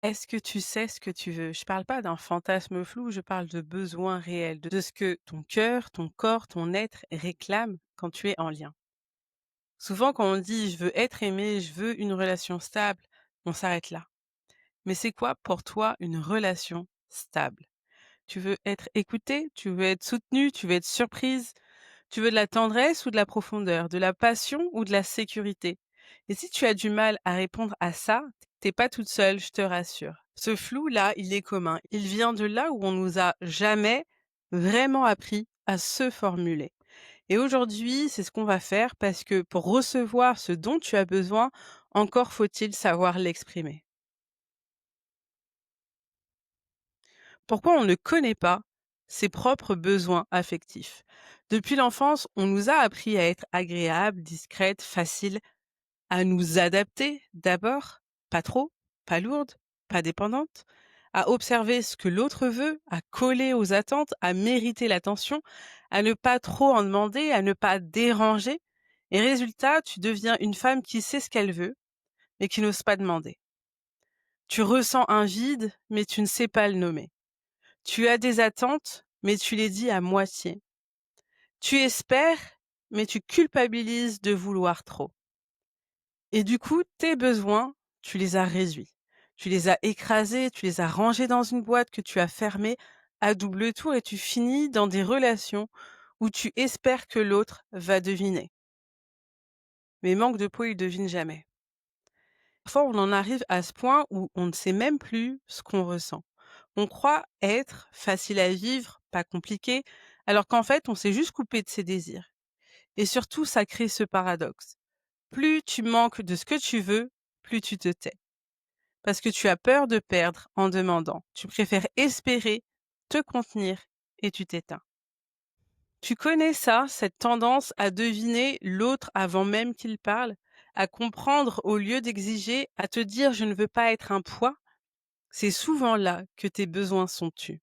Est-ce que tu sais ce que tu veux? Je parle pas d'un fantasme flou, je parle de besoins réels, de ce que ton cœur, ton corps, ton être réclame quand tu es en lien. Souvent, quand on dit je veux être aimé, je veux une relation stable, on s'arrête là. Mais c'est quoi pour toi une relation stable? Tu veux être écouté, tu veux être soutenu, tu veux être surprise, tu veux de la tendresse ou de la profondeur, de la passion ou de la sécurité? Et si tu as du mal à répondre à ça, t'es pas toute seule, je te rassure. Ce flou-là, il est commun. Il vient de là où on nous a jamais vraiment appris à se formuler. Et aujourd'hui, c'est ce qu'on va faire parce que pour recevoir ce dont tu as besoin, encore faut-il savoir l'exprimer. Pourquoi on ne connaît pas ses propres besoins affectifs? Depuis l'enfance, on nous a appris à être agréable, discrète, facile, à nous adapter d'abord, pas trop, pas lourde, pas dépendante, à observer ce que l'autre veut, à coller aux attentes, à mériter l'attention, à ne pas trop en demander, à ne pas déranger. Et résultat, tu deviens une femme qui sait ce qu'elle veut, mais qui n'ose pas demander. Tu ressens un vide, mais tu ne sais pas le nommer. Tu as des attentes, mais tu les dis à moitié. Tu espères, mais tu culpabilises de vouloir trop. Et du coup, tes besoins, tu les as réduits. Tu les as écrasés, tu les as rangés dans une boîte que tu as fermée à double tour et tu finis dans des relations où tu espères que l'autre va deviner. Mais manque de peau, il devine jamais. Parfois, on en arrive à ce point où on ne sait même plus ce qu'on ressent. On croit être facile à vivre, pas compliqué, alors qu'en fait, on s'est juste coupé de ses désirs. Et surtout, ça crée ce paradoxe. Plus tu manques de ce que tu veux, plus tu te tais. Parce que tu as peur de perdre en demandant. Tu préfères espérer, te contenir et tu t'éteins. Tu connais ça, cette tendance à deviner l'autre avant même qu'il parle, à comprendre au lieu d'exiger, à te dire je ne veux pas être un poids. C'est souvent là que tes besoins sont tus.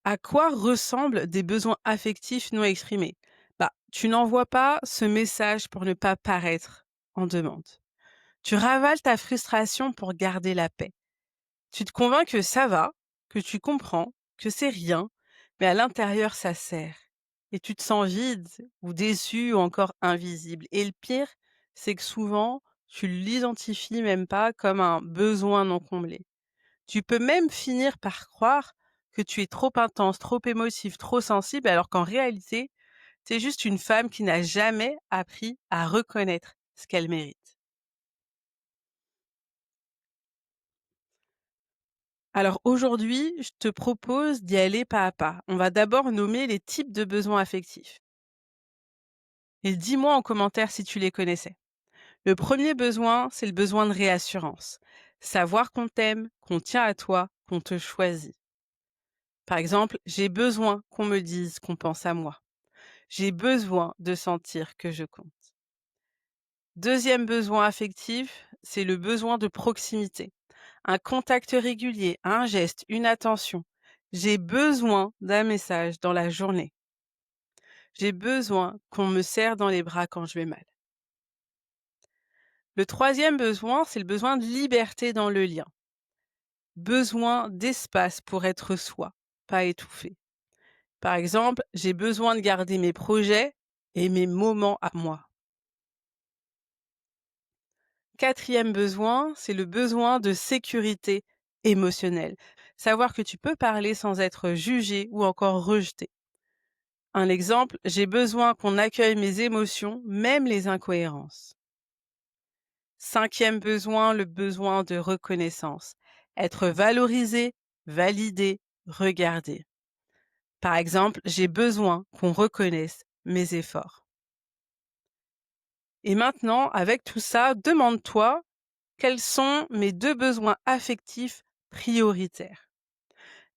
À quoi ressemblent des besoins affectifs non exprimés? Tu n'envoies pas ce message pour ne pas paraître en demande. Tu ravales ta frustration pour garder la paix. Tu te convaincs que ça va, que tu comprends, que c'est rien, mais à l'intérieur ça serre. Et tu te sens vide ou déçu ou encore invisible. Et le pire, c'est que souvent, tu l'identifies même pas comme un besoin non comblé. Tu peux même finir par croire que tu es trop intense, trop émotive, trop sensible, alors qu'en réalité, c'est juste une femme qui n'a jamais appris à reconnaître ce qu'elle mérite. Alors aujourd'hui, je te propose d'y aller pas à pas. On va d'abord nommer les types de besoins affectifs. Et dis-moi en commentaire si tu les connaissais. Le premier besoin, c'est le besoin de réassurance. Savoir qu'on t'aime, qu'on tient à toi, qu'on te choisit. Par exemple, j'ai besoin qu'on me dise qu'on pense à moi. J'ai besoin de sentir que je compte. Deuxième besoin affectif, c'est le besoin de proximité. Un contact régulier, un geste, une attention. J'ai besoin d'un message dans la journée. J'ai besoin qu'on me serre dans les bras quand je vais mal. Le troisième besoin, c'est le besoin de liberté dans le lien. Besoin d'espace pour être soi, pas étouffé. Par exemple, j'ai besoin de garder mes projets et mes moments à moi. Quatrième besoin, c'est le besoin de sécurité émotionnelle. Savoir que tu peux parler sans être jugé ou encore rejeté. Un exemple, j'ai besoin qu'on accueille mes émotions, même les incohérences. Cinquième besoin, le besoin de reconnaissance. Être valorisé, validé, regardé. Par exemple, j'ai besoin qu'on reconnaisse mes efforts. Et maintenant, avec tout ça, demande-toi quels sont mes deux besoins affectifs prioritaires.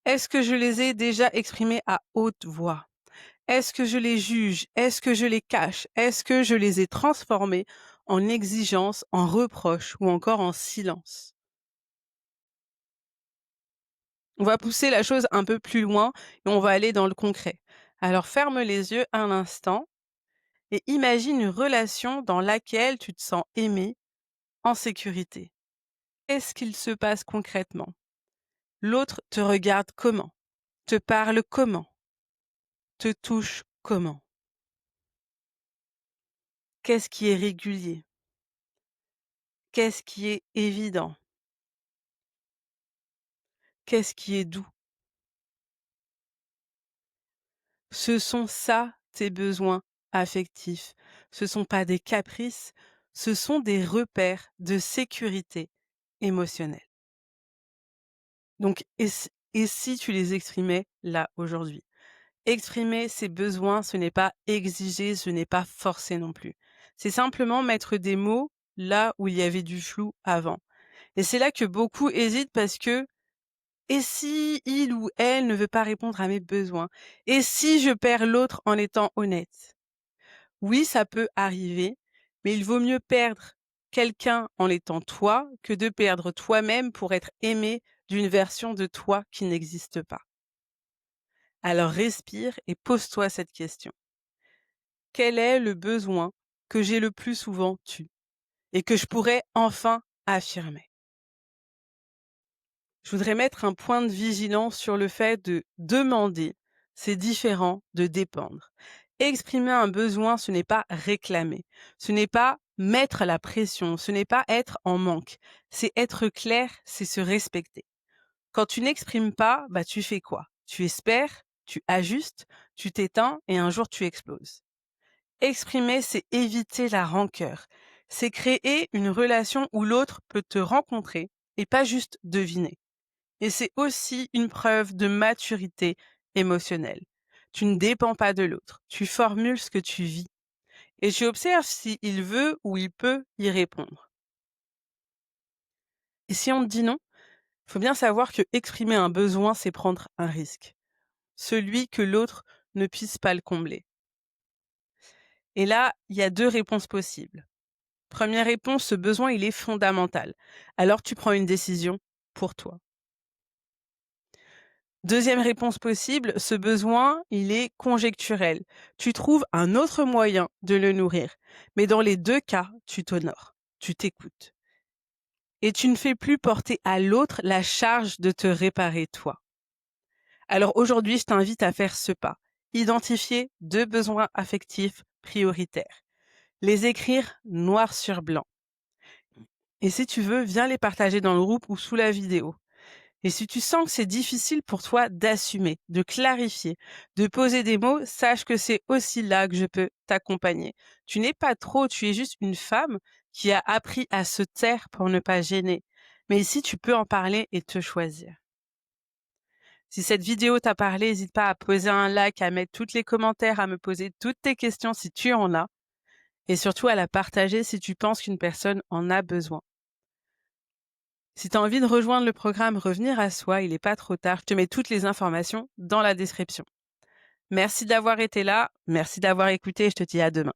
Est-ce que je les ai déjà exprimés à haute voix? Est-ce que je les juge? Est-ce que je les cache? Est-ce que je les ai transformés en exigences, en reproches ou encore en silence? On va pousser la chose un peu plus loin et on va aller dans le concret. Alors ferme les yeux un instant et imagine une relation dans laquelle tu te sens aimé, en sécurité? Qu'est-ce qu'il se passe concrètement? L'autre te regarde comment? Te parle comment? Te touche comment? Qu'est-ce qui est régulier? Qu'est-ce qui est évident? Qu'est-ce qui est doux? Ce sont ça tes besoins affectifs. Ce sont pas des caprices, ce sont des repères de sécurité émotionnelle. Donc, et si tu les exprimais là, aujourd'hui? Exprimer ses besoins, ce n'est pas exiger, ce n'est pas forcer non plus. C'est simplement mettre des mots là où il y avait du flou avant. Et c'est là que beaucoup hésitent parce que et si il ou elle ne veut pas répondre à mes besoins? Et si je perds l'autre en étant honnête? Oui, ça peut arriver, mais il vaut mieux perdre quelqu'un en l'étant toi que de perdre toi-même pour être aimé d'une version de toi qui n'existe pas. Alors respire et pose-toi cette question. Quel est le besoin que j'ai le plus souvent tu et que je pourrais enfin affirmer? Je voudrais mettre un point de vigilance sur le fait de demander. C'est différent de dépendre. Exprimer un besoin, ce n'est pas réclamer. Ce n'est pas mettre la pression. Ce n'est pas être en manque. C'est être clair, c'est se respecter. Quand tu n'exprimes pas, bah, tu fais quoi? Tu espères, tu ajustes, tu t'éteins et un jour tu exploses. Exprimer, c'est éviter la rancœur. C'est créer une relation où l'autre peut te rencontrer et pas juste deviner. Et c'est aussi une preuve de maturité émotionnelle. Tu ne dépends pas de l'autre. Tu formules ce que tu vis. Et tu observes s'il veut ou il peut y répondre. Et si on te dit non, il faut bien savoir que exprimer un besoin, c'est prendre un risque. Celui que l'autre ne puisse pas le combler. Et là, il y a deux réponses possibles. Première réponse, ce besoin, il est fondamental. Alors tu prends une décision pour toi. Deuxième réponse possible, ce besoin, il est conjecturel. Tu trouves un autre moyen de le nourrir. Mais dans les deux cas, tu t'honores, tu t'écoutes. Et tu ne fais plus porter à l'autre la charge de te réparer toi. Alors aujourd'hui, je t'invite à faire ce pas. Identifier deux besoins affectifs prioritaires. Les écrire noir sur blanc. Et si tu veux, viens les partager dans le groupe ou sous la vidéo. Et si tu sens que c'est difficile pour toi d'assumer, de clarifier, de poser des mots, sache que c'est aussi là que je peux t'accompagner. Tu n'es pas trop, tu es juste une femme qui a appris à se taire pour ne pas gêner. Mais ici, tu peux en parler et te choisir. Si cette vidéo t'a parlé, n'hésite pas à poser un like, à mettre tous les commentaires, à me poser toutes tes questions si tu en as, et surtout à la partager si tu penses qu'une personne en a besoin. Si tu as envie de rejoindre le programme Revenir à soi, il n'est pas trop tard. Je te mets toutes les informations dans la description. Merci d'avoir été là, merci d'avoir écouté et je te dis à demain.